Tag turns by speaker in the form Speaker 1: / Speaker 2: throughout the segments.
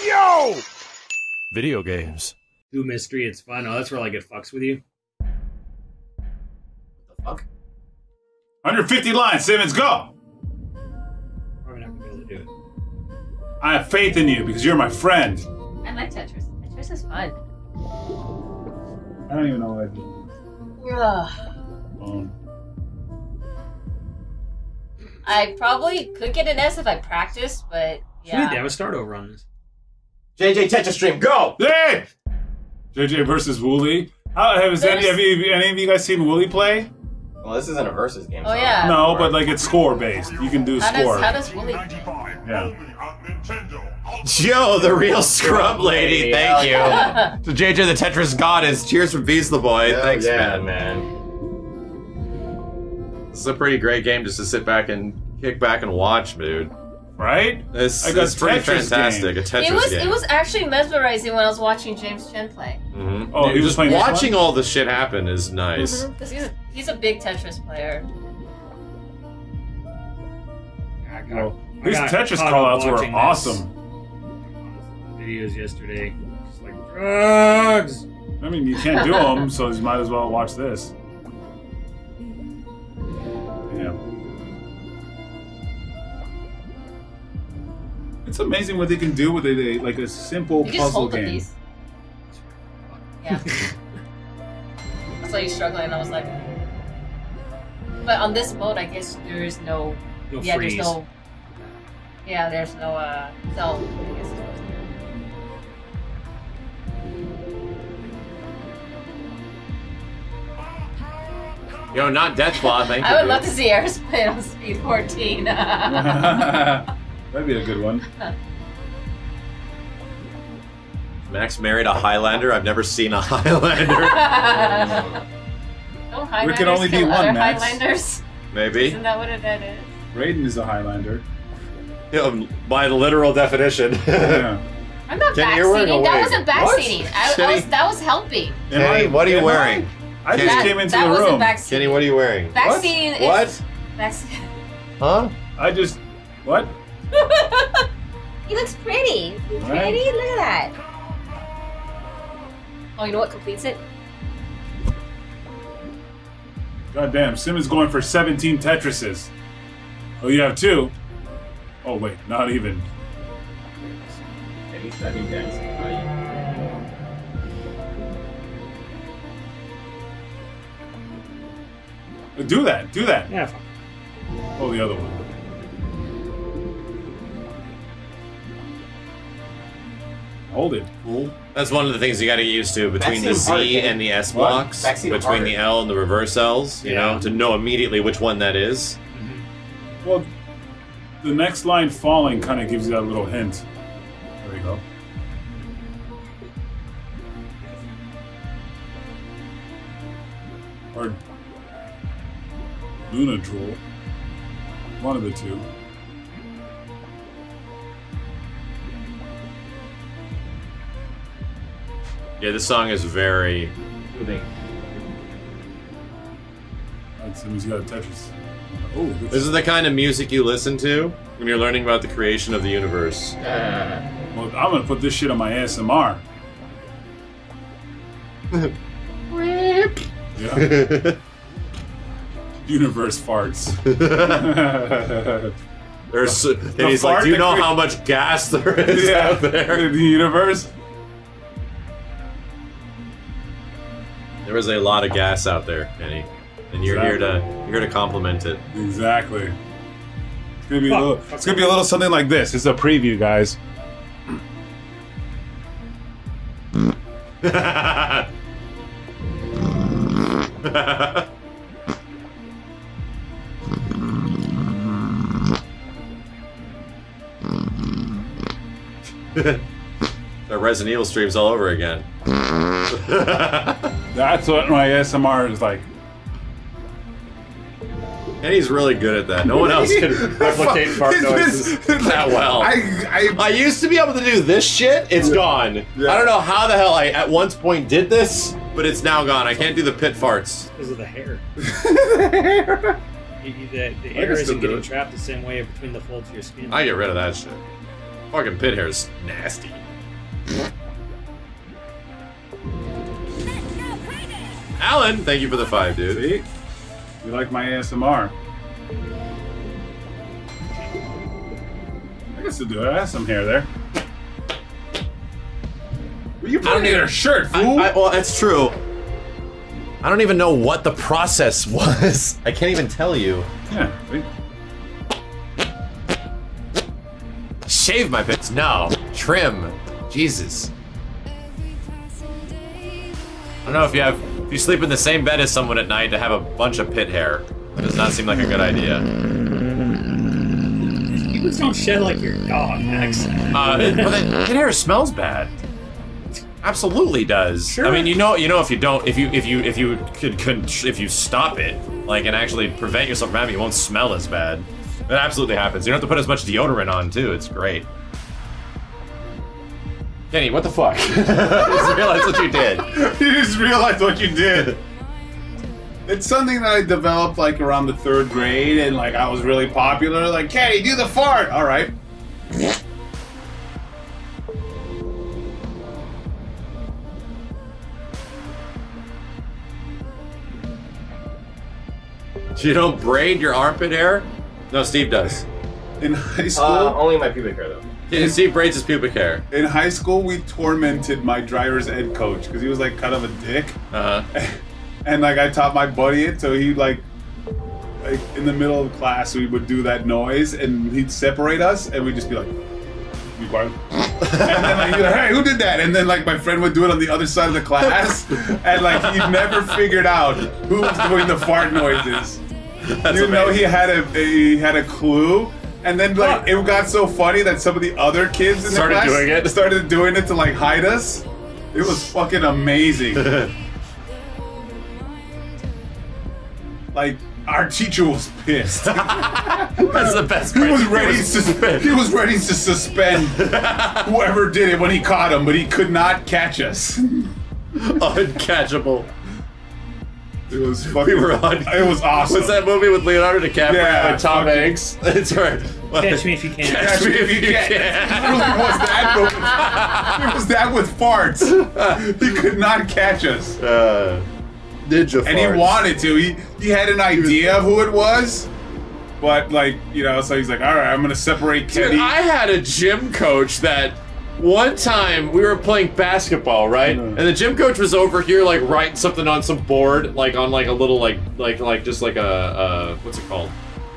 Speaker 1: Yo! Video games.
Speaker 2: Do mystery, it's fun. Oh, that's where like it fucks with you.
Speaker 3: What the fuck?
Speaker 4: 150 lines, Simmons, go!
Speaker 2: Probably not gonna be able to do it.
Speaker 4: I have faith in you because you're my friend.
Speaker 5: I like Tetris. Tetris is fun.
Speaker 4: I don't even know what I do.
Speaker 5: I probably could get an S if I practiced, but
Speaker 2: Should we
Speaker 5: yeah.
Speaker 2: have a start over on this?
Speaker 3: JJ Tetris stream, go!
Speaker 4: Hey! JJ versus Wooly. Has any of you guys seen Wooly play?
Speaker 3: Well, this isn't a versus game.
Speaker 5: Oh, yeah.
Speaker 4: No, but like it's score based. You can do score.
Speaker 5: How does Wooly?
Speaker 4: Yeah.
Speaker 6: Yo, the real scrub lady, thank you. So JJ the Tetris goddess, cheers from Beast the Boy.
Speaker 3: Hell
Speaker 6: Thanks,
Speaker 3: yeah,
Speaker 6: man. This is a pretty great game just to sit back and kick back and watch, dude.
Speaker 4: Right?
Speaker 6: This is pretty fantastic. A Tetris game.
Speaker 5: It was actually mesmerizing when I was watching James Chen play.
Speaker 6: Mm-hmm.
Speaker 4: Oh, he was playing this
Speaker 6: watching
Speaker 4: one?
Speaker 6: all this shit happen is nice.
Speaker 5: Because he's a big Tetris player.
Speaker 4: His Tetris callouts were awesome.
Speaker 2: Videos yesterday, just like drugs.
Speaker 4: I mean, you can't do them, so you might as well watch this. Yeah. It's amazing what they can do with like a simple
Speaker 5: You can just
Speaker 4: puzzle
Speaker 5: hold the
Speaker 4: game.
Speaker 5: piece. Yeah. I saw you struggling, and I was like. But on this mode, I guess there's no. Yeah,
Speaker 2: freeze.
Speaker 5: there's no. Yeah, there's no cell. I guess it's supposed to.
Speaker 6: Yo, not Deathclaw, thank you.
Speaker 5: I would love to see Eris play on Speed 14.
Speaker 4: That'd be a good one.
Speaker 6: Max married a Highlander. I've never seen a Highlander.
Speaker 5: Don't Highlanders
Speaker 4: There can only be
Speaker 5: kill
Speaker 4: one,
Speaker 5: other
Speaker 4: Max.
Speaker 5: Highlanders?
Speaker 6: Maybe.
Speaker 5: Isn't that what it is?
Speaker 4: Raiden is a Highlander.
Speaker 6: By literal definition.
Speaker 4: Yeah.
Speaker 5: I'm not
Speaker 6: Kenny, you're wearing a
Speaker 5: backseating. That
Speaker 6: wig.
Speaker 5: wasn't backseating.
Speaker 6: Kenny?
Speaker 5: That was helping.
Speaker 6: Kenny, what are you wearing?
Speaker 4: I just came into
Speaker 5: that
Speaker 4: the
Speaker 5: wasn't
Speaker 4: room.
Speaker 5: backseating.
Speaker 6: Kenny, what are you wearing?
Speaker 5: Backseating
Speaker 6: What?
Speaker 5: is... Backseating.
Speaker 6: Huh?
Speaker 4: I just... What?
Speaker 5: He looks pretty. He's
Speaker 4: Right.
Speaker 5: pretty. Look at that. Oh, you know what completes it?
Speaker 4: Goddamn, Simmons going for 17 Tetrises. Oh, you have 2? Oh, wait, not even.
Speaker 3: Maybe studying dancing.
Speaker 4: Do that, do that.
Speaker 2: Yeah, fine.
Speaker 4: Oh, the other one. Hold it, fool.
Speaker 6: That's one of the things you got to get used to between the
Speaker 3: Backseat hard,
Speaker 6: Z
Speaker 3: Kenny.
Speaker 6: and the S
Speaker 4: What?
Speaker 6: blocks,
Speaker 3: Backseat
Speaker 6: between
Speaker 3: harder.
Speaker 6: the L and the reverse L's, you
Speaker 2: Yeah.
Speaker 6: know, to know immediately which one that is.
Speaker 4: Well, the next line falling kind of gives you that little hint. There you go. Or Luna Drool. One of the two.
Speaker 6: Yeah, this song is very...
Speaker 4: Alright, Simmons, you got a Tetris. Oh,
Speaker 6: This is the kind of music you listen to when you're learning about the creation of the universe.
Speaker 4: well, I'm gonna put this shit on my ASMR. Yeah. Universe farts.
Speaker 6: There's, and he's like,
Speaker 4: fart
Speaker 6: do you
Speaker 4: that
Speaker 6: know
Speaker 4: cre-
Speaker 6: how much gas there is out there?
Speaker 4: In the universe.
Speaker 6: There is a lot of gas out there, Kenny, and you're here to compliment it.
Speaker 4: Exactly. It's gonna be a little. It's gonna be a little something like this. It's a preview, guys.
Speaker 6: The Resident Evil streams all over again.
Speaker 4: That's what my ASMR is like.
Speaker 6: And he's really good at that. No one else can replicate fart noises that well. I used to be able to do this shit. It's gone.
Speaker 4: Yeah.
Speaker 6: I don't know how the hell I at one point did this, but it's now gone. I can't do the pit farts.
Speaker 2: Because of the hair.
Speaker 4: The hair.
Speaker 2: The air
Speaker 4: can still
Speaker 2: isn't
Speaker 4: do
Speaker 2: getting
Speaker 4: it.
Speaker 2: trapped the same way between the folds of your skin.
Speaker 6: I get rid of that shit. Fucking pit hair is nasty. Alan, thank you for the 5, dude.
Speaker 4: See? You like my ASMR? I can still do it. I have some hair there. Well, you put it in a shirt, fool.
Speaker 6: Well, that's true. I don't even know what the process was. I can't even tell you.
Speaker 4: Yeah.
Speaker 6: Shave my pits? No. Trim. Jesus. I don't know if you sleep in the same bed as someone at night to have a bunch of pit hair. That does not seem like a good idea.
Speaker 2: You don't shed like your dog, Max.
Speaker 6: Well, that pit hair smells bad. Absolutely does.
Speaker 2: Sure.
Speaker 6: I mean, you know, if you stop it, like, and actually prevent yourself from having it, won't smell as bad. It absolutely happens. You don't have to put as much deodorant on too. It's great. Kenny, what the fuck? I just realized what you did.
Speaker 4: You just realized what you did. It's something that I developed like around the 3rd grade, and like I was really popular. Like, Kenny, do the fart. All right.
Speaker 6: You don't braid your armpit hair? No, Steve does.
Speaker 4: In high school,
Speaker 3: Only my pubic hair though.
Speaker 6: Yeah, Steve braids his pubic hair.
Speaker 4: in high school, we tormented my driver's ed coach because he was like kind of a dick, and like I taught my buddy it, so he like in the middle of class we would do that noise, and he'd separate us, and we'd just be like, "Be quiet," and then like, he'd be like, "Hey, who did that?" And then like my friend would do it on the other side of the class, and like he never figured out who was doing the fart noises.
Speaker 6: That's
Speaker 4: You know,
Speaker 6: amazing.
Speaker 4: he had a clue, and then like it got so funny that some of the other kids in
Speaker 6: Started
Speaker 4: the class
Speaker 6: doing it?
Speaker 4: started doing it to like hide us. It was fucking amazing. Like our teacher was pissed.
Speaker 6: That's the best
Speaker 4: He
Speaker 6: part.
Speaker 4: was ready to suspend whoever did it when he caught him, but he could not catch us.
Speaker 6: Uncatchable.
Speaker 4: It was fucking.
Speaker 6: We were on.
Speaker 4: It was awesome.
Speaker 6: What's that movie with Leonardo DiCaprio
Speaker 4: Yeah,
Speaker 6: and Tom
Speaker 4: fucking-
Speaker 6: Hanks? It's right.
Speaker 2: Catch me if you can.
Speaker 6: Catch me if you can.
Speaker 4: It really was that, but it was that with farts. He could not catch us.
Speaker 6: Ninja
Speaker 4: And he wanted to. He had an idea of who it was, but like, you know, so he's like, all right, I'm gonna separate Kenny.
Speaker 6: Dude, I had a gym coach that one time we were playing basketball, right? And the gym coach was over here, like writing something on some board, like on like a little like just like a what's it called?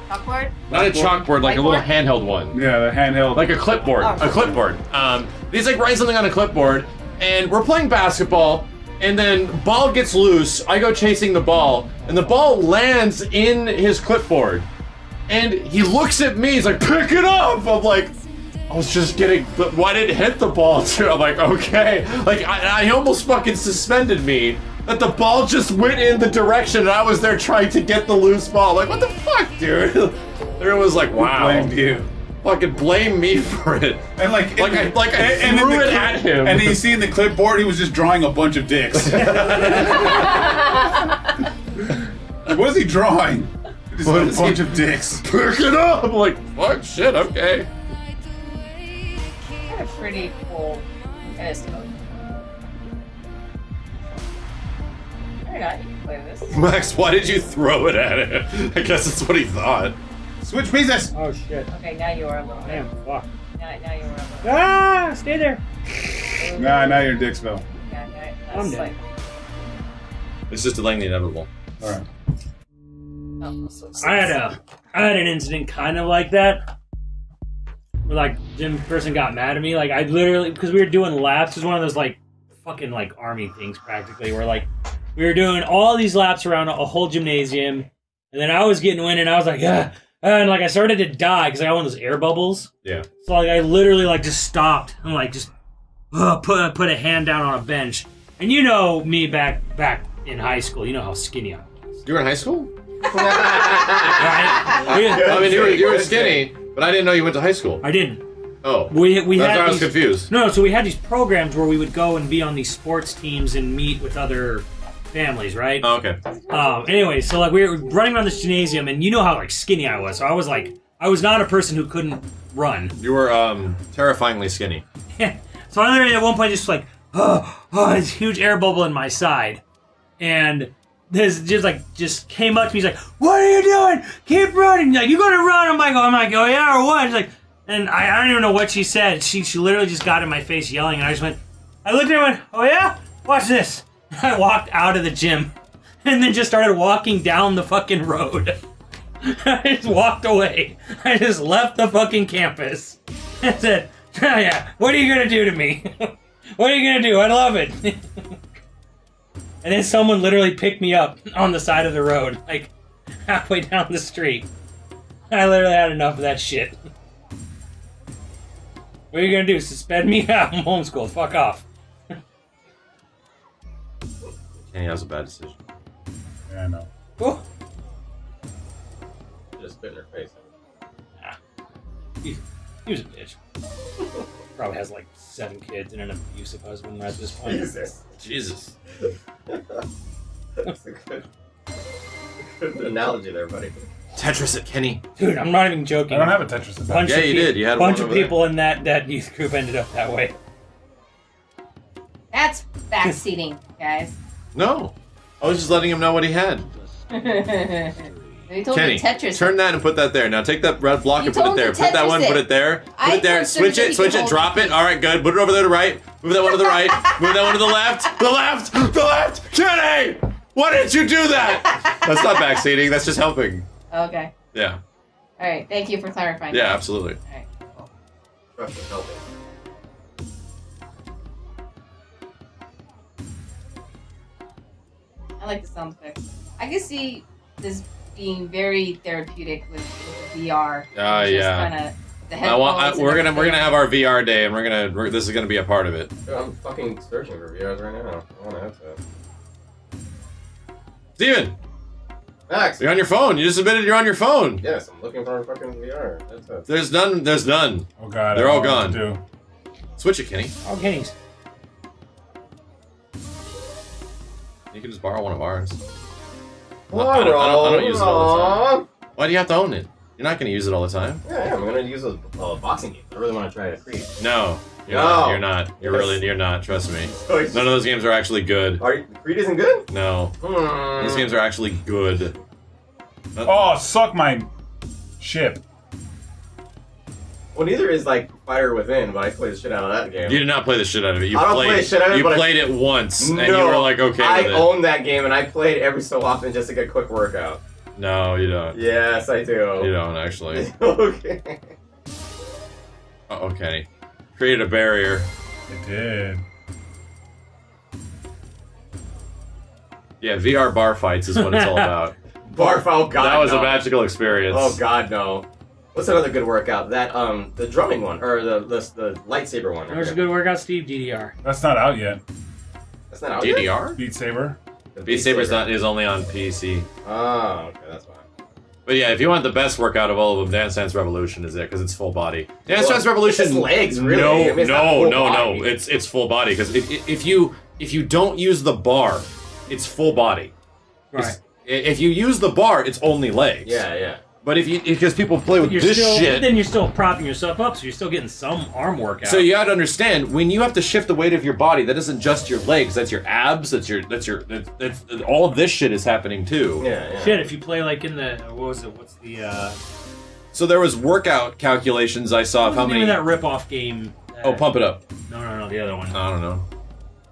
Speaker 5: Chalkboard?
Speaker 6: Not a chalkboard, like a little
Speaker 5: Whiteboard?
Speaker 6: handheld one.
Speaker 4: Yeah, the handheld.
Speaker 6: Like a clipboard.
Speaker 5: Oh.
Speaker 6: A clipboard. He's like writing something on a clipboard, and we're playing basketball, and then ball gets loose. I go chasing the ball, and the ball lands in his clipboard. And he looks at me, he's like, pick it up! I'm like, I was just getting, why didn't it hit the ball too? I'm like, okay. Like, I almost fucking suspended me. That the ball just went in the direction and I was there trying to get the loose ball. Like, what the fuck, dude? Everyone was like, wow.
Speaker 4: Blamed you.
Speaker 6: Fucking blame me for it.
Speaker 4: And like,
Speaker 6: I
Speaker 4: and
Speaker 6: threw
Speaker 4: in the
Speaker 6: it at him.
Speaker 4: And you see in the clipboard, he was just drawing a bunch of dicks. What was he drawing? Just a bunch of dicks.
Speaker 6: Pick it up! I'm like, fuck, shit, okay.
Speaker 5: Kind of pretty cool tennis coach. Very nice. You can play this.
Speaker 6: Max, why did you throw it at him? I guess that's what he thought.
Speaker 4: Switch pieces.
Speaker 2: Oh shit.
Speaker 5: Okay, now you are a little bit.
Speaker 2: Damn, fuck.
Speaker 5: Now you are a little bit.
Speaker 2: Ah, stay there.
Speaker 4: Nah, now your dick's fell.
Speaker 5: Yeah,
Speaker 2: I'm
Speaker 5: that's
Speaker 2: dead.
Speaker 5: like.
Speaker 6: It's just delaying the inevitable.
Speaker 4: All right.
Speaker 5: Oh, so
Speaker 2: I had an incident kind of like that. Where like gym person got mad at me. Like I literally, because we were doing laps. It was one of those like fucking like army things practically, where like we were doing all these laps around a whole gymnasium, and then I was getting wind, and I was like, and like I started to die because I got one of those air bubbles.
Speaker 6: Yeah.
Speaker 2: So like I literally like just stopped and like just put a hand down on a bench. And you know me back in high school. You know how skinny I was.
Speaker 6: You were in high school?
Speaker 2: Right?
Speaker 6: I mean, you were skinny, but I didn't know you went to high school.
Speaker 2: I didn't.
Speaker 6: Oh.
Speaker 2: We
Speaker 6: That's
Speaker 2: had
Speaker 6: why I was
Speaker 2: these-
Speaker 6: confused.
Speaker 2: No, so we had these programs where we would go and be on these sports teams and meet with other families, right?
Speaker 6: Oh, okay.
Speaker 2: Anyway, so like we were running around this gymnasium, and you know how like skinny I was. So I was like I was not a person who couldn't run.
Speaker 6: You were terrifyingly skinny.
Speaker 2: So I literally at one point just like, this huge air bubble in my side. And this just came up to me. He's like, "What are you doing? Keep running! Like, you gonna run?" I'm like, "Oh yeah, or what?" She's like, and I don't even know what she said. She literally just got in my face yelling, and I looked at her and went, "Oh yeah? Watch this." I walked out of the gym, and then just started walking down the fucking road. I just walked away. I just left the fucking campus. I said, "Oh yeah, what are you gonna do to me? What are you gonna do? I love it." And then someone literally picked me up on the side of the road, like halfway down the street. I literally had enough of that shit. What are you gonna do? Suspend me? I'm homeschooled. Fuck off.
Speaker 6: Kenny, that was a bad decision.
Speaker 4: Yeah, I know.
Speaker 2: Oh.
Speaker 3: Just spit in her face.
Speaker 2: He was a bitch. Probably has like 7 kids and an abusive husband at this point.
Speaker 6: Jesus.
Speaker 3: That's a good analogy there, buddy.
Speaker 6: Tetris at Kenny.
Speaker 2: Dude, I'm not even joking.
Speaker 4: I don't have a Tetris event.
Speaker 2: Bunch
Speaker 6: Yeah,
Speaker 2: of
Speaker 6: you did. You had
Speaker 2: a bunch
Speaker 6: one
Speaker 2: of
Speaker 6: over
Speaker 2: people in that youth group ended up that way.
Speaker 5: That's backseating, guys.
Speaker 6: No. I was just letting him know what he had.
Speaker 5: You told
Speaker 6: Kenny,
Speaker 5: me Tetris.
Speaker 6: turn that and put that there. Now take that red block
Speaker 5: You
Speaker 6: and put it
Speaker 5: told
Speaker 6: there.
Speaker 5: me
Speaker 6: Put that one,
Speaker 5: Tetris
Speaker 6: put
Speaker 5: it.
Speaker 6: it there. Put
Speaker 5: I
Speaker 6: it there.
Speaker 5: told
Speaker 6: Switch
Speaker 5: Thursday
Speaker 6: it,
Speaker 5: you
Speaker 6: switch
Speaker 5: can
Speaker 6: it,
Speaker 5: hold
Speaker 6: drop
Speaker 5: it.
Speaker 6: it. All right, good. Put it over there to the right. Move that one to the right. Move that one to the left. The left. The left. Kenny! Why didn't you do that? That's not backseating. That's just helping.
Speaker 5: Okay.
Speaker 6: Yeah.
Speaker 5: All right. Thank you for clarifying.
Speaker 6: Yeah,
Speaker 5: that.
Speaker 6: absolutely.
Speaker 5: All right. Cool.
Speaker 3: Trust and helping.
Speaker 5: I like the sound effects. I can see this being very therapeutic with VR.
Speaker 6: Yeah.
Speaker 5: Kinda, the headphones
Speaker 6: We're gonna have our VR day, and this is gonna be a part of it.
Speaker 3: Dude, I'm fucking searching for VRs right now. I want to headset.
Speaker 6: Steven,
Speaker 3: Max!
Speaker 6: you're on your phone. You just admitted you're on your phone.
Speaker 3: Yes, I'm looking for a fucking VR headset.
Speaker 6: There's none. There's none.
Speaker 4: Oh god,
Speaker 6: They're
Speaker 4: I
Speaker 6: all
Speaker 4: don't know
Speaker 6: gone.
Speaker 4: what to do.
Speaker 6: Switch it, Kenny.
Speaker 2: Oh, Kenny's.
Speaker 6: You can just borrow one of ours.
Speaker 3: Why,
Speaker 6: I don't use it all the time.
Speaker 3: Aw.
Speaker 6: Why do you have to own it? You're not going to use it all the time.
Speaker 3: Yeah, I'm gonna use those boxing games. I really want to try a Creed.
Speaker 6: No. You're
Speaker 3: No.
Speaker 6: not. You're not. You're
Speaker 3: Yes.
Speaker 6: really. You're not. Trust me.
Speaker 3: So it's
Speaker 6: None of those games are actually good.
Speaker 3: Creed isn't good?
Speaker 6: No. Those games are actually good.
Speaker 4: Oh, suck my ship.
Speaker 3: Well, neither is like Fire Within, but I played the shit out of that game.
Speaker 6: You did not play the shit out of it. You
Speaker 3: I don't play the shit out of it,
Speaker 6: You
Speaker 3: but
Speaker 6: played it once, and you
Speaker 3: No,
Speaker 6: were like, okay
Speaker 3: I
Speaker 6: with it.
Speaker 3: own that game, and I play it every so often just to get a quick workout.
Speaker 6: No, you don't.
Speaker 3: Yes, I do.
Speaker 6: You don't actually.
Speaker 3: Okay.
Speaker 6: Uh-oh, Kenny. Created a barrier.
Speaker 4: It did.
Speaker 6: Yeah, VR bar fights is what it's all about.
Speaker 3: Barf, oh god,
Speaker 6: That was
Speaker 3: no.
Speaker 6: a magical experience.
Speaker 3: Oh god, no. What's another good workout? That the drumming one or the lightsaber one.
Speaker 2: There's a good workout, Steve. DDR.
Speaker 4: That's not out yet.
Speaker 3: That's not out yet?
Speaker 6: DDR?
Speaker 4: Beat Saber.
Speaker 3: The
Speaker 6: Beat Saber's is only on PC.
Speaker 3: Oh, okay, that's fine.
Speaker 6: But yeah, if you want the best workout of all of them, Dance Dance Revolution is there because it's full body. Dance Dance Revolution.
Speaker 3: It's legs, really. I mean, it's not full body.
Speaker 6: It's full body because if you don't use the bar, it's full body.
Speaker 2: Right.
Speaker 6: If you use the bar, it's only legs.
Speaker 3: Yeah.
Speaker 6: But because people play with this shit,
Speaker 2: then you're still propping yourself up, so you're still getting some arm workout.
Speaker 6: so you got to understand when you have to shift the weight of your body, that isn't just your legs. That's your abs. That's all of this shit is happening too.
Speaker 3: Yeah.
Speaker 2: Shit, if you play like in the what's the
Speaker 6: So there was workout calculations I saw of how many.
Speaker 2: that rip-off game?
Speaker 6: Oh, Pump It Up.
Speaker 2: No, the other one.
Speaker 6: I don't know.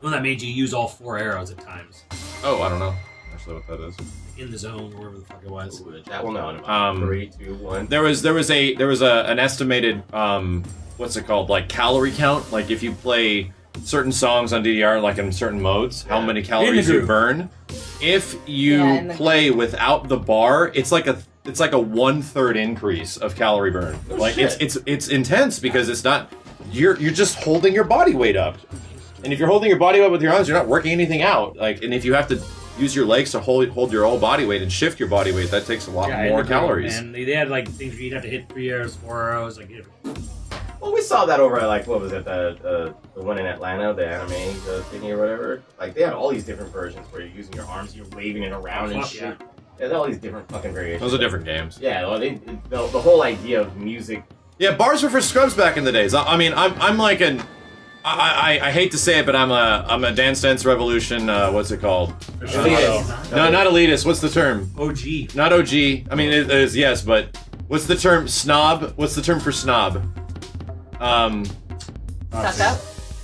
Speaker 2: The one that made you use all 4 arrows at times.
Speaker 6: Oh, I don't know. Actually, what that is.
Speaker 2: In the zone, or wherever the fuck it was.
Speaker 3: Ooh, the chat will know in about 3, 2, 1.
Speaker 6: There was an estimated what's it called, like calorie count, like if you play certain songs on DDR like in certain modes, how many calories you burn. If you play without the bar, it's like a 1/3 increase of calorie burn.
Speaker 3: Oh,
Speaker 6: like
Speaker 3: shit.
Speaker 6: it's intense because it's not you're just holding your body weight up. And if you're holding your body weight with your arms, you're not working anything out. Like, and if you have to use your legs to hold your whole body weight and shift your body weight, that takes a lot more calories.
Speaker 2: And they had like things where you'd have to hit 3 arrows, 4 arrows, like.
Speaker 3: Well, we saw that over at, like, what was it, the one in Atlanta, the anime thingy or whatever. Like, they had all these different versions where you're using your arms, you're waving it around and shit.
Speaker 2: Yeah.
Speaker 3: Yeah, all these different fucking variations.
Speaker 6: Those are different games.
Speaker 3: Yeah, well, the whole idea of music.
Speaker 6: Yeah, bars were for scrubs back in the days. I mean, I'm like an. I hate to say it, but I'm a Dance Dance Revolution. What's it called? No, not elitist. What's the term?
Speaker 2: OG.
Speaker 6: Not OG. I mean, it is yes, but what's the term? Snob. What's the term for snob?
Speaker 5: Suck up.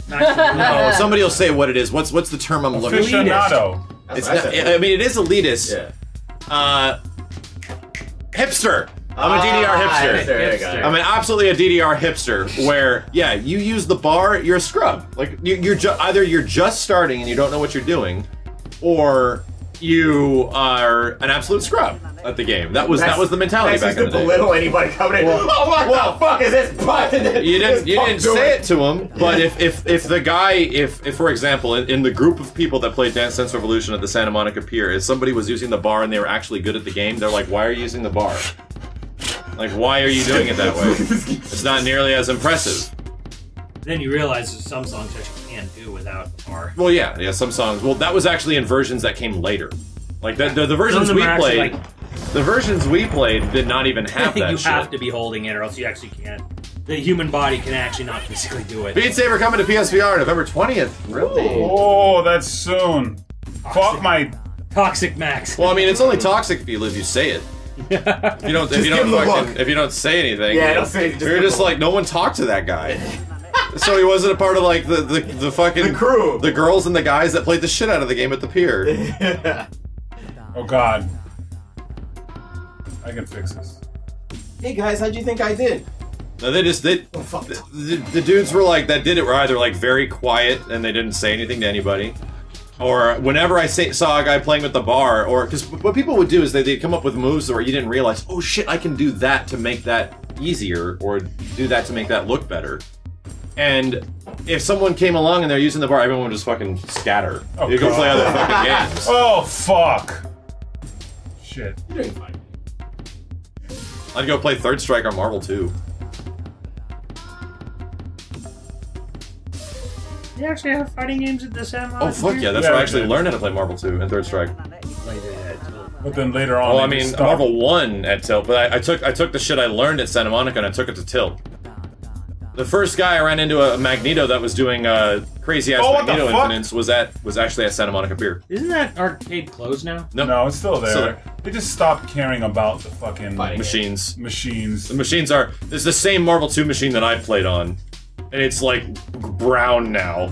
Speaker 6: No, somebody will say what it is. What's the term I'm looking for?
Speaker 4: Aficionado.
Speaker 6: It's not, I mean, it is elitist.
Speaker 3: Yeah.
Speaker 6: Hipster. I'm a DDR hipster. I'm an absolutely a DDR hipster. Where yeah, you use the bar, you're a scrub. Like either you're just starting and you don't know what you're doing, or you are an absolute scrub at the game. That was the mentality back in the day.
Speaker 3: Belittle anybody coming in. Oh, what the fuck is this button?
Speaker 6: You didn't say it to him, but if the guy, if for example, in the group of people that played Dance Dance Revolution at the Santa Monica Pier, if somebody was using the bar and they were actually good at the game, they're like, why are you using the bar? Like, why are you doing it that way? It's not nearly as impressive.
Speaker 2: Then you realize there's some songs that you can't do without the bar.
Speaker 6: Well, yeah, some songs. Well, that was actually in versions that came later. Like the versions we played, the versions we played did not even have that shit.
Speaker 2: You have to be holding it, or else you actually can't. The human body can actually not physically do it.
Speaker 6: Beat Saber coming to PSVR November 20th. Really?
Speaker 4: Oh, that's soon. Fuck my
Speaker 2: Toxic Max.
Speaker 6: Well, I mean, it's only toxic if you say it. If you don't say anything,
Speaker 3: yeah, don't say anything.
Speaker 6: You're just like, no one talked to that guy. So he wasn't a part of like the fucking
Speaker 3: the crew,
Speaker 6: the girls and the guys that played the shit out of the game at the pier.
Speaker 4: Oh God, I can fix this.
Speaker 3: Hey guys, how'd you think I did?
Speaker 6: No, the dudes were like that did it were either like very quiet and they didn't say anything to anybody. Or whenever I saw a guy playing with the bar, or because what people would do is they'd come up with moves where you didn't realize, oh shit, I can do that to make that easier, or do that to make that look better. And if someone came along and they're using the bar, everyone would just fucking scatter.
Speaker 4: Oh,
Speaker 6: you go play other fucking games.
Speaker 4: Oh fuck! Shit.
Speaker 3: You're doing fine.
Speaker 6: I'd go play Third Strike or Marvel 2.
Speaker 2: You actually have fighting games at the Santa Monica?
Speaker 6: Oh fuck yeah, that's where I actually learned how to play Marvel 2 and Third Strike.
Speaker 4: But then later on,
Speaker 6: well, I mean, Marvel 1 at Tilt, but I took the shit I learned at Santa Monica and I took it to Tilt. The first guy I ran into a Magneto that was doing crazy ass Magneto incidents was actually at Santa Monica Pier.
Speaker 2: Isn't that arcade closed now?
Speaker 4: No, it's still there. They just stopped caring about the fucking
Speaker 6: machines.
Speaker 4: The
Speaker 6: machines are. It's the same Marvel 2 machine that I played on, and it's like brown now,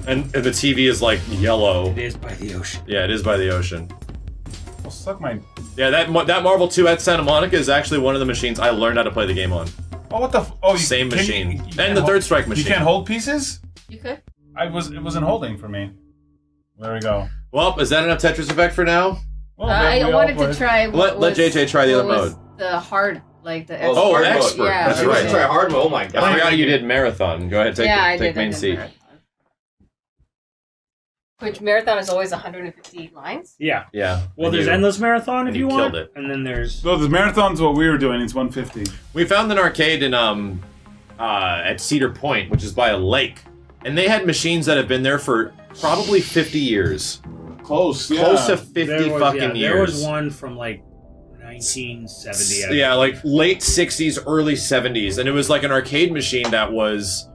Speaker 6: and the TV is like yellow.
Speaker 2: It is by the ocean.
Speaker 6: Yeah, it is by the ocean.
Speaker 4: Well, suck my.
Speaker 6: Yeah, that Marvel 2 at Santa Monica is actually one of the machines I learned how to play the game on.
Speaker 4: Oh, what the? Oh,
Speaker 6: same machine. And the Third Strike machine.
Speaker 4: You can't hold pieces?
Speaker 5: You could.
Speaker 4: It wasn't holding for me. There we go.
Speaker 6: Well, is that enough Tetris Effect for now?
Speaker 5: Well, I wanted to try.
Speaker 6: Let JJ try the other mode.
Speaker 5: The hard, like the
Speaker 6: expert. Oh, expert.
Speaker 5: Yeah.
Speaker 6: That's right.
Speaker 3: Try hard mode. Oh my god.
Speaker 6: I forgot you did marathon. Go ahead, take main seat.
Speaker 5: Marathon. Which marathon is always 150 lines?
Speaker 2: Yeah.
Speaker 6: Yeah.
Speaker 2: Well, there's endless marathon if you want.
Speaker 6: Killed it.
Speaker 2: And then there's.
Speaker 4: So the marathon's what we were doing. It's 150.
Speaker 6: We found an arcade in at Cedar Point, which is by a lake, and they had machines that have been there for probably 50 years.
Speaker 4: Close to
Speaker 6: 50 fucking years.
Speaker 2: There was one from like 1970.
Speaker 6: Yeah, like late 60s, early 70s, and it was like an arcade machine that was.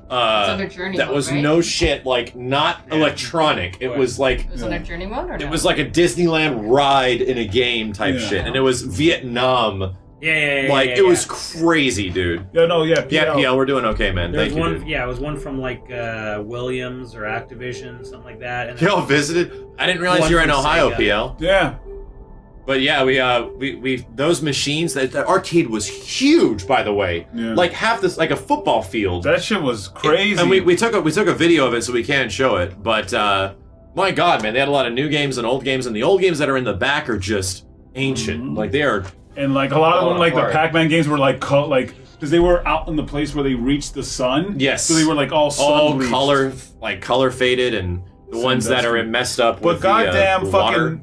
Speaker 5: Under Journey
Speaker 6: that
Speaker 5: mode,
Speaker 6: was
Speaker 5: right?
Speaker 6: no shit, like not electronic. It was like
Speaker 5: it was under Journey mode, or no?
Speaker 6: It was like a Disneyland ride in a game type shit, and it was Vietnam. Like it was crazy, dude. PL, we're doing okay, man.
Speaker 2: There was
Speaker 6: Thank you.
Speaker 2: one,
Speaker 6: Dude.
Speaker 2: Yeah, it was one from like Williams or Activision, something like that. And
Speaker 6: Y'all visited? I didn't realize you were in Ohio, PL.
Speaker 4: Yeah.
Speaker 6: But yeah, we those machines. That arcade was huge, by the way.
Speaker 4: Yeah.
Speaker 6: Like half this, like a football field.
Speaker 4: That shit was crazy.
Speaker 6: And we took a video of it, so we can show it. But my God, man, they had a lot of new games and old games, and the old games that are in the back are just ancient. Like they are.
Speaker 4: And like a lot of them, like the Pac-Man games were like because they were out in the place where they reached the sun.
Speaker 6: Yes.
Speaker 4: So they were like all
Speaker 6: color faded, and the ones that are messed up with
Speaker 4: goddamn
Speaker 6: the
Speaker 4: fucking
Speaker 6: water.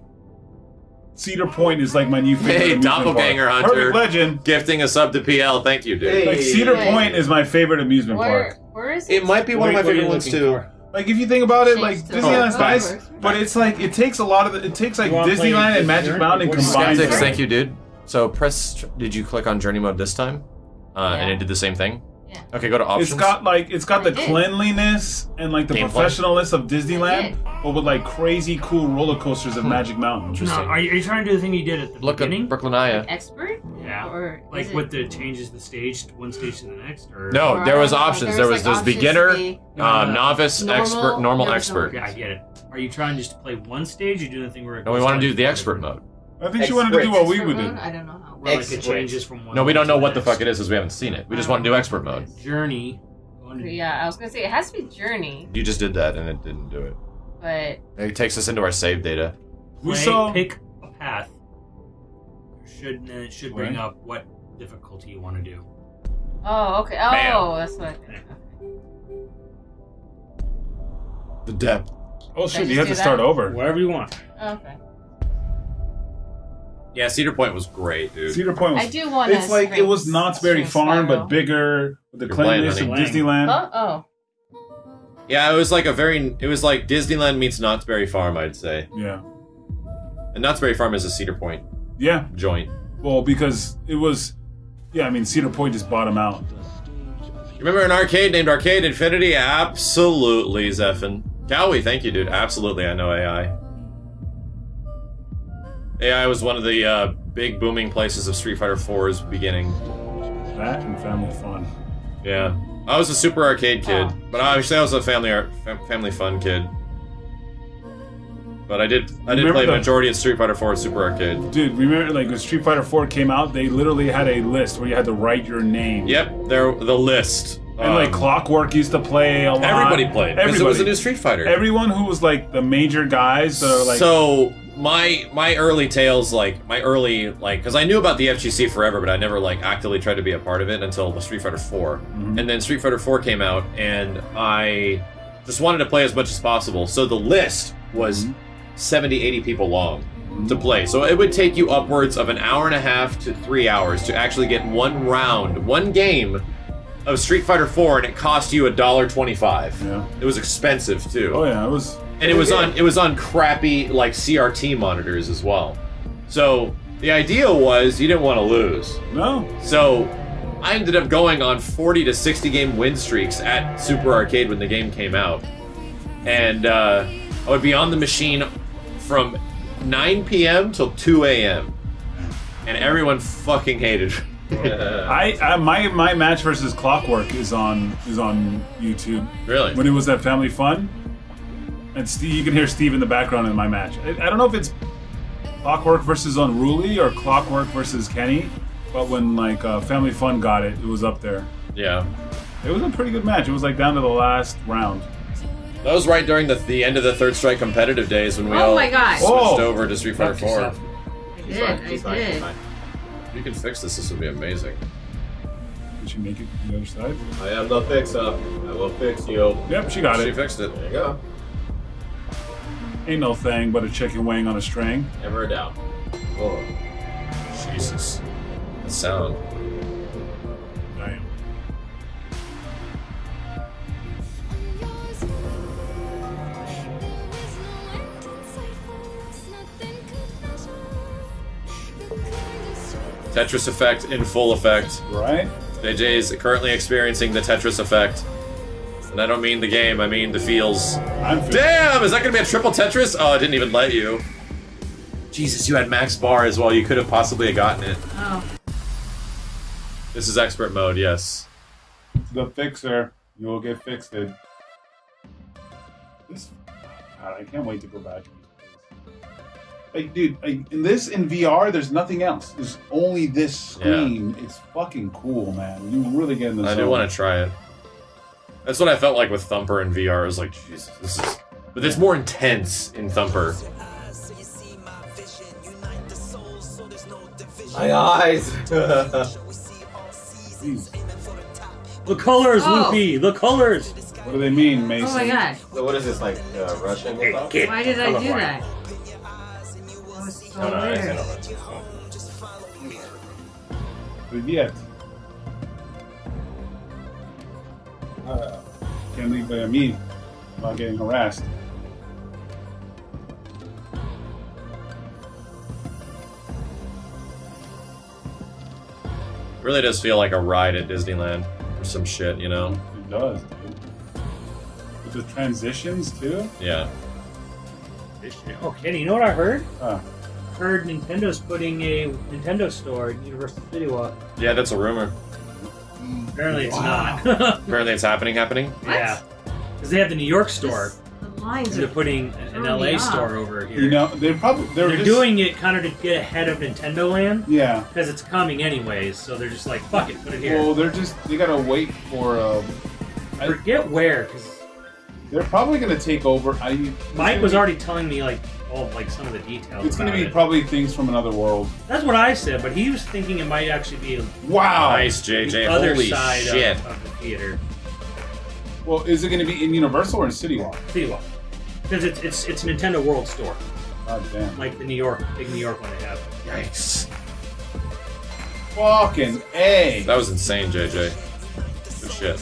Speaker 4: Cedar Point is like my new favorite.
Speaker 6: Hey, Doppelganger
Speaker 4: park.
Speaker 6: Hunter.
Speaker 4: Perfect Legend.
Speaker 6: Gifting a sub to PL. Thank you, dude.
Speaker 3: Hey.
Speaker 4: Like Cedar Point is my favorite amusement park.
Speaker 5: Where is it?
Speaker 6: It might be one of my favorite ones too.
Speaker 4: Like if you think about it,
Speaker 5: Change
Speaker 4: like
Speaker 5: to
Speaker 4: Disneyland's
Speaker 5: the
Speaker 4: nice,
Speaker 5: fireworks.
Speaker 4: but it's like it takes a lot of it takes like
Speaker 2: You wanna play
Speaker 4: Disneyland and
Speaker 2: this
Speaker 4: Magic
Speaker 2: Journey?
Speaker 4: Mountain
Speaker 2: What-
Speaker 4: combined.
Speaker 6: Skeptics,
Speaker 4: for it.
Speaker 6: thank you, dude. So press. Did you click on journey mode this time? And it did the same thing.
Speaker 5: Yeah.
Speaker 6: Okay, go to options.
Speaker 4: It's got the
Speaker 5: It did.
Speaker 4: cleanliness and like the
Speaker 6: Gameplay.
Speaker 4: professionalness of
Speaker 5: It
Speaker 4: Disneyland, but with like crazy cool roller coasters of Magic Mountain.
Speaker 2: No,
Speaker 6: Interesting.
Speaker 2: are you trying to do the thing you did at the
Speaker 6: Look
Speaker 2: beginning?
Speaker 6: at Brooklyn Aya.
Speaker 5: Expert?
Speaker 2: Yeah.
Speaker 5: Or
Speaker 2: Like
Speaker 5: is it-
Speaker 2: with the changes the stage, one stage to the next, or
Speaker 6: No,
Speaker 5: or
Speaker 6: there
Speaker 5: I
Speaker 6: was
Speaker 5: don't know,
Speaker 6: options.
Speaker 5: there
Speaker 6: There
Speaker 5: was,
Speaker 6: was
Speaker 5: like,
Speaker 6: there's
Speaker 5: options
Speaker 6: beginner,
Speaker 5: to be-
Speaker 6: novice,
Speaker 5: Normal,
Speaker 6: expert, normal,
Speaker 5: there was
Speaker 6: expert.
Speaker 2: Yeah, I get it. Are you trying just to play one stage? Or doing the thing where it
Speaker 6: No, we
Speaker 2: goes
Speaker 6: want to
Speaker 2: like
Speaker 6: do the
Speaker 2: forward?
Speaker 6: expert mode.
Speaker 4: I think she wanted to do what we
Speaker 5: Expert
Speaker 4: would
Speaker 5: mode?
Speaker 4: do.
Speaker 5: I don't know how.
Speaker 2: Where like it
Speaker 3: Expert.
Speaker 2: changes from one.
Speaker 6: No, we don't know
Speaker 2: to
Speaker 6: what the
Speaker 2: next.
Speaker 6: fuck it is because we haven't seen it. We just want to do expert mode.
Speaker 2: Journey.
Speaker 5: Yeah, I was gonna say it has to be Journey,
Speaker 6: You just did that and it didn't do it.
Speaker 5: but
Speaker 6: It takes us into our save data.
Speaker 4: We
Speaker 2: Play,
Speaker 4: saw
Speaker 2: pick a path. It should bring
Speaker 4: Right.
Speaker 2: up what difficulty you want to do.
Speaker 5: oh, okay. Oh,
Speaker 6: Bam.
Speaker 5: that's what I think.
Speaker 6: The depth.
Speaker 4: oh
Speaker 5: Did
Speaker 4: shit,
Speaker 5: I
Speaker 4: you have to
Speaker 5: just do
Speaker 4: start
Speaker 5: that?
Speaker 4: over.
Speaker 2: Wherever you want.
Speaker 5: Okay.
Speaker 6: Yeah, Cedar Point was great, dude.
Speaker 4: Cedar Point was.
Speaker 5: I do want.
Speaker 4: It's like it was Knott's Berry Farm, but bigger with the
Speaker 6: You're
Speaker 4: cleanliness of
Speaker 6: playing,
Speaker 2: honey.
Speaker 4: Disneyland.
Speaker 5: Huh? Oh.
Speaker 6: Yeah, it was like Disneyland meets Knott's Berry Farm, I'd say.
Speaker 4: Yeah,
Speaker 6: And Knott's Berry Farm is a Cedar Point
Speaker 4: yeah.
Speaker 6: joint.
Speaker 4: Well, because it was. Yeah, I mean Cedar Point just bought him out.
Speaker 6: Remember an arcade named Arcade Infinity? Absolutely, Zephin. Cowie, thank you, dude. Absolutely, I know AI. AI was one of the big booming places of Street Fighter 4's beginning.
Speaker 4: That and Family Fun.
Speaker 6: Yeah. I was a Super Arcade kid,
Speaker 5: Oh.
Speaker 6: but obviously I was a family fun kid. But I did
Speaker 4: Remember
Speaker 6: play
Speaker 4: the-
Speaker 6: majority of Street Fighter 4 at Super Arcade.
Speaker 4: Dude, remember like when Street Fighter 4 came out, they literally had a list where you had to write your name.
Speaker 6: Yep, the list.
Speaker 4: And like Clockwork used to play a lot.
Speaker 6: Everybody played because it was a new Street Fighter.
Speaker 4: Everyone who was like the major guys that are like.
Speaker 6: So my early tales, because I knew about the FGC forever, but I never like actively tried to be a part of it until the Street Fighter 4, and then Street Fighter 4 came out, and I just wanted to play as much as possible. So the list was 70, 80 people long to play. So it would take you upwards of an hour and a half to 3 hours to actually get one game of Street Fighter 4, and it cost you $1.25.
Speaker 4: Yeah.
Speaker 6: It was expensive too.
Speaker 4: Oh yeah, it was.
Speaker 6: And it was on crappy like CRT monitors as well. So the idea was you didn't want to lose.
Speaker 4: No.
Speaker 6: So I ended up going on 40 to 60 game win streaks at Super Arcade when the game came out. And I would be on the machine from 9 p.m. till 2 a.m. And everyone fucking hated me.
Speaker 4: My match versus Clockwork is on YouTube.
Speaker 6: Really?
Speaker 4: When it was at Family Fun, and Steve, you can hear Steve in the background in my match. I don't know if it's Clockwork versus Unruly or Clockwork versus Kenny, but when like Family Fun got it, it was up there.
Speaker 6: Yeah.
Speaker 4: It was a pretty good match. It was like down to the last round.
Speaker 6: That was right during the end of the Third Strike competitive days when we all
Speaker 5: my God.
Speaker 6: switched
Speaker 4: Oh.
Speaker 6: over to Street Fighter 4.
Speaker 5: I did. I did.
Speaker 6: If you can fix this, this would be amazing.
Speaker 4: Did she make it to the other side?
Speaker 3: I am the fix-up. I will fix you.
Speaker 4: Yep, she got
Speaker 6: She
Speaker 4: it.
Speaker 6: fixed it.
Speaker 3: There you go.
Speaker 4: Ain't no thing but a chicken wing on a string.
Speaker 3: Never a doubt. Oh.
Speaker 6: Jesus. The sound.
Speaker 4: Damn.
Speaker 6: Tetris effect in full effect.
Speaker 4: Right?
Speaker 6: JJ is currently experiencing the Tetris effect. And I don't mean the game, I mean the feels.
Speaker 4: I'm
Speaker 6: Damn! Is that gonna be a triple Tetris? Oh, I didn't even let you. Jesus, you had max bar as well. You could have possibly gotten it.
Speaker 5: Oh.
Speaker 6: This is expert mode, yes.
Speaker 4: the fixer. You will get fixed. This. God, I can't wait to go back. Like, dude, in VR, there's nothing else. There's only this screen. It's fucking cool, man. You really get in the
Speaker 6: I do want to try it. That's what I felt like with Thumper in VR. I was like, Jesus, this is... But it's more intense in Thumper.
Speaker 3: My eyes!
Speaker 2: The colors,
Speaker 5: Oh.
Speaker 2: Luffy! The colors!
Speaker 4: What do they mean, Mason?
Speaker 5: Oh my gosh.
Speaker 3: So what is this, like, Russian
Speaker 2: Hey,
Speaker 3: hip-hop?
Speaker 2: kid.
Speaker 5: Why did I do
Speaker 2: Colorblind.
Speaker 5: that? That was so
Speaker 6: No, no, I
Speaker 5: weird.
Speaker 6: understand
Speaker 4: Привет. Can't leave by me. without getting harassed.
Speaker 6: It really does feel like a ride at Disneyland or some shit, you know?
Speaker 4: It does, dude. With the transitions, too?
Speaker 6: Yeah.
Speaker 2: Oh, Kenny, you know what I heard?
Speaker 4: Huh.
Speaker 2: I heard Nintendo's putting a Nintendo store in Universal City Walk.
Speaker 6: Yeah, that's a rumor.
Speaker 2: Apparently it's not.
Speaker 6: Apparently it's happening.
Speaker 2: Yeah. Because they have the New York store.
Speaker 5: The lines
Speaker 2: And they're
Speaker 5: are
Speaker 2: putting an LA store over here.
Speaker 4: You know, they're just,
Speaker 2: doing it kind of to get ahead of Nintendo Land.
Speaker 4: Yeah.
Speaker 2: Because it's coming anyways, so they're just like, fuck it, put it here.
Speaker 4: Well, they gotta wait for,
Speaker 2: I forget where, because
Speaker 4: they're probably gonna take over.
Speaker 2: Mike was already telling me, like, all like some of the details.
Speaker 4: It's gonna
Speaker 2: about
Speaker 4: be
Speaker 2: it.
Speaker 4: probably things from another world.
Speaker 2: That's what I said, but he was thinking it might actually be
Speaker 4: Wow!
Speaker 6: Nice, JJ.
Speaker 2: the other
Speaker 6: Holy
Speaker 2: side
Speaker 6: shit.
Speaker 2: of the theater.
Speaker 4: Well, is it gonna be in Universal or in City Walk?
Speaker 2: City Walk. Because it's Nintendo World Store.
Speaker 4: God damn.
Speaker 2: Like the big New York one they have.
Speaker 6: Yikes.
Speaker 4: Fucking A!
Speaker 6: That was insane, JJ. Good shit.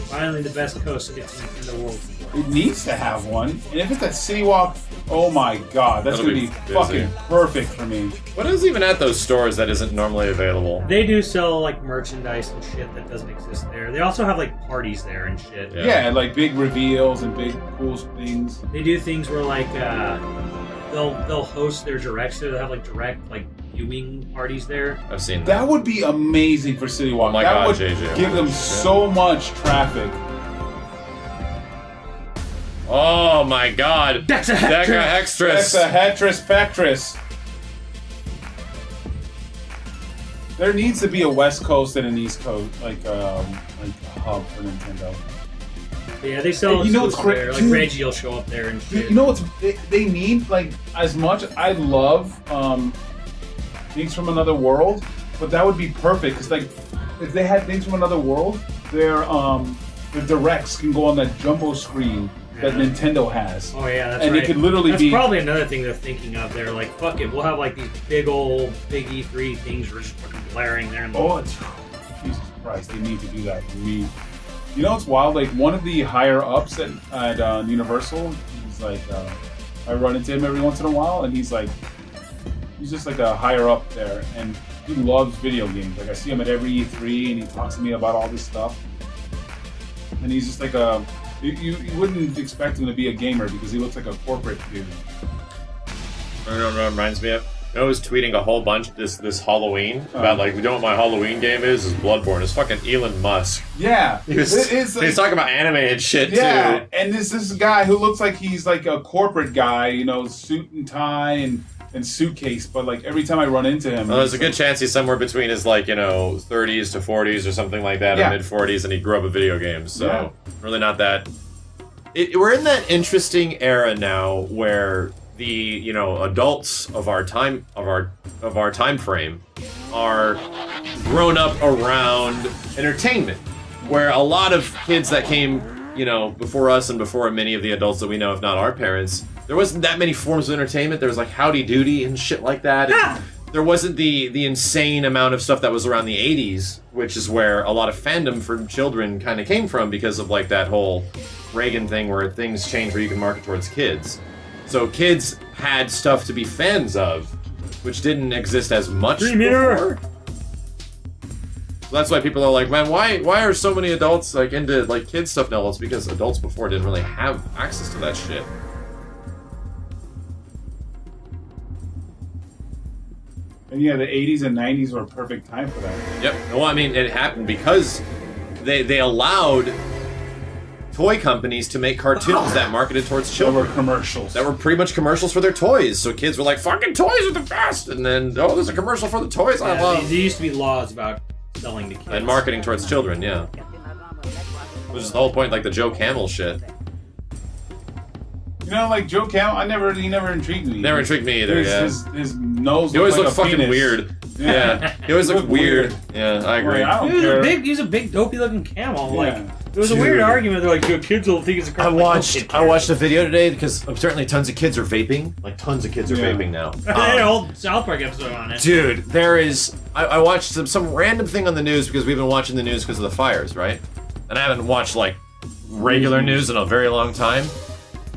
Speaker 2: Finally, the best coast gets Nintendo World Store.
Speaker 4: It needs to have one. And if it's at City Walk, oh my god, that's
Speaker 6: That'll
Speaker 4: gonna
Speaker 6: be
Speaker 4: be
Speaker 6: busy.
Speaker 4: fucking perfect for me.
Speaker 6: What is even at those stores that isn't normally available?
Speaker 2: They do sell like merchandise and shit that doesn't exist there. They also have like parties there and shit.
Speaker 6: Yeah.
Speaker 4: Yeah, like big reveals and big cool things.
Speaker 2: They do things where like they'll host their directs there. They'll have like direct like viewing parties there.
Speaker 6: I've seen that.
Speaker 4: That would be amazing for City Walk.
Speaker 6: Oh my
Speaker 4: that
Speaker 6: God,
Speaker 4: would
Speaker 6: JJ,
Speaker 4: give them
Speaker 6: holy shit.
Speaker 4: so much traffic.
Speaker 6: Oh my god.
Speaker 2: Dexa
Speaker 6: Deca Extras.
Speaker 4: That's a Tetris Pectris. There needs to be a West Coast and an East Coast, like a hub for Nintendo.
Speaker 2: Yeah, they sell
Speaker 4: Hey, you know what's
Speaker 2: exclusive there.
Speaker 4: cra-
Speaker 2: Like
Speaker 4: dude.
Speaker 2: Reggie will show up there and shit.
Speaker 4: You know what's they need, like, as much. I love things from another world, but that would be perfect because, like, if they had things from another world, their directs can go on that jumbo screen that
Speaker 2: Yeah.
Speaker 4: Nintendo has.
Speaker 2: Oh yeah, that's
Speaker 4: And
Speaker 2: right.
Speaker 4: it could literally
Speaker 2: that's
Speaker 4: be-
Speaker 2: probably another thing they're thinking of. They're like, fuck it, we'll have like these big E3 things we're just fucking blaring there. And
Speaker 4: Oh, it's Jesus Christ! They need to do that for me. You know what's wild? Like one of the higher ups at Universal, he's like, I run into him every once in a while, and he's just like a higher up there, and he loves video games. Like I see him at every E3, and he talks to me about all this stuff, and he's just like a. You wouldn't expect him to be a gamer because he looks like a corporate dude.
Speaker 6: You know what reminds me of? I was tweeting a whole bunch this Halloween about like, you know what my Halloween game is Bloodborne. It's fucking Elon Musk.
Speaker 4: Yeah,
Speaker 6: He's talking about anime and shit
Speaker 4: yeah,
Speaker 6: too.
Speaker 4: and this guy who looks like he's like a corporate guy, you know, suit and tie and suitcase, but like every time I run into him,
Speaker 6: Well, there's a good chance he's somewhere between his like, you know, 30s to 40s or something like that,
Speaker 4: Yeah.
Speaker 6: or mid 40s, and he grew up with video games. So
Speaker 4: Yeah.
Speaker 6: really not that. We're in that interesting era now where the, you know, adults of our time frame are grown up around entertainment, where a lot of kids that came, you know, before us and before many of the adults that we know, if not our parents, there wasn't that many forms of entertainment. There was like Howdy Doody and shit like that. And there wasn't the insane amount of stuff that was around the 80s, which is where a lot of fandom for children kind of came from because of like that whole Reagan thing where things changed where you can market towards kids. So kids had stuff to be fans of, which didn't exist as much before. So that's why people are like, man, why are so many adults like into like kids stuff now? Well, it's because adults before didn't really have access to that shit.
Speaker 4: And yeah, the 80s and 90s were a perfect time for that.
Speaker 6: Yep. Well, I mean, it happened because they allowed toy companies to make cartoons that marketed towards
Speaker 4: There
Speaker 6: children.
Speaker 4: were commercials.
Speaker 6: That were pretty much commercials for their toys. So kids were like, fucking toys are the best! And then, oh, there's a commercial for the toys I
Speaker 2: Yeah,
Speaker 6: love.
Speaker 2: there used to be laws about selling to kids.
Speaker 6: And marketing towards children, yeah. Which is the whole point, like the Joe Camel shit.
Speaker 4: You know, like Joe Camel, he never intrigued me.
Speaker 6: Never intrigued me either, yeah.
Speaker 4: His nose
Speaker 6: He always
Speaker 4: looked
Speaker 6: looked
Speaker 4: like a
Speaker 6: fucking
Speaker 4: penis.
Speaker 6: weird. Yeah. He always looked weird. Yeah, I agree.
Speaker 4: Like, I don't
Speaker 2: He was
Speaker 4: care.
Speaker 2: he's a big dopey looking camel.
Speaker 4: Yeah.
Speaker 2: Like it was a weird argument. They're like, your kids will think it's a
Speaker 6: I
Speaker 2: cartoon.
Speaker 6: watched a video today because certainly tons of kids are vaping. Like tons of kids are
Speaker 4: Yeah.
Speaker 6: vaping now.
Speaker 2: They had an old South Park episode on it.
Speaker 6: Dude, there is. I watched some random thing on the news because we've been watching the news because of the fires, right? And I haven't watched like regular news in a very long time.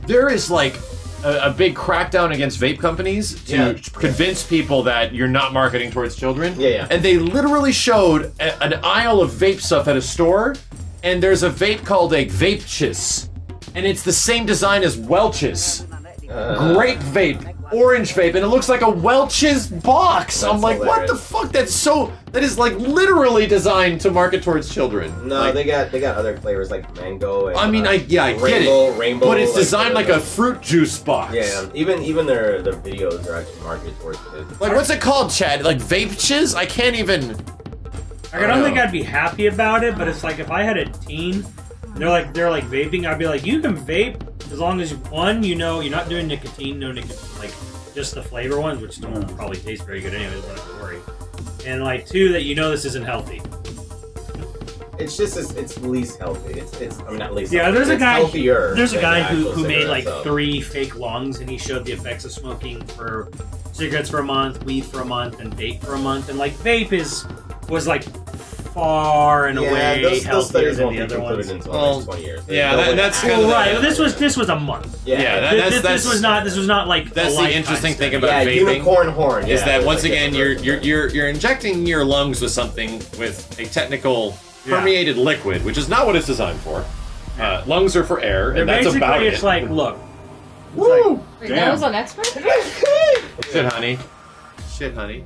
Speaker 6: There is like a big crackdown against vape companies to convince people that you're not marketing towards children.
Speaker 3: Yeah.
Speaker 6: And they literally showed an aisle of vape stuff at a store, and there's a vape called a Vape-Chiss, and it's the same design as Welch's. Grape vape, orange vape, and it looks like a Welch's box. I'm like,
Speaker 3: hilarious.
Speaker 6: what the fuck? That is like literally designed to market towards children.
Speaker 3: No,
Speaker 6: like,
Speaker 3: they got other flavors like mango. And,
Speaker 6: I mean, I get it,
Speaker 3: rainbow,
Speaker 6: but it's designed like a fruit juice box.
Speaker 3: Yeah, even their videos are actually marketed towards kids.
Speaker 6: Like, what's it called, Chad? Like Vape-Chiz? I can't even.
Speaker 2: I don't think I'd be happy about it, but it's like if I had a teen, and they're like vaping, I'd be like, you can vape as long as you know you're not doing nicotine, no nicotine, like just the flavor ones, which don't probably taste very good anyways, but I don't worry. And like 2, that you know this isn't healthy.
Speaker 3: It's just it's least healthy. It's I mean not least.
Speaker 2: Yeah,
Speaker 3: healthy.
Speaker 2: there's a
Speaker 3: It's
Speaker 2: guy.
Speaker 3: healthier
Speaker 2: There's a
Speaker 3: than
Speaker 2: guy
Speaker 3: the
Speaker 2: who
Speaker 3: actual
Speaker 2: made like
Speaker 3: cigarette, so.
Speaker 2: 3 fake lungs, and he showed the effects of smoking for cigarettes for a month, weed for a month, and vape for a month. And like vape was like far and away
Speaker 3: those
Speaker 2: healthier
Speaker 3: studies
Speaker 2: than
Speaker 3: won't
Speaker 2: the
Speaker 3: be
Speaker 2: other
Speaker 3: concluded
Speaker 2: ones.
Speaker 3: until the next 20 years.
Speaker 6: Yeah, that's kind
Speaker 2: Well,
Speaker 6: of
Speaker 2: right. This was a month. This was not like
Speaker 6: that's
Speaker 2: a
Speaker 6: the
Speaker 2: lifetime
Speaker 6: interesting thing
Speaker 2: study.
Speaker 6: about vaping.
Speaker 3: Unicorn horn.
Speaker 6: Is that once
Speaker 3: like
Speaker 6: again you're injecting your lungs with something with a technical permeated liquid, which is not what it's designed for. Lungs are for air, and that's
Speaker 2: basically
Speaker 6: about
Speaker 2: it's
Speaker 6: it.
Speaker 2: like, look.
Speaker 6: Woo!
Speaker 5: Wait, that was an expert?
Speaker 6: Shit, honey. Shit, honey.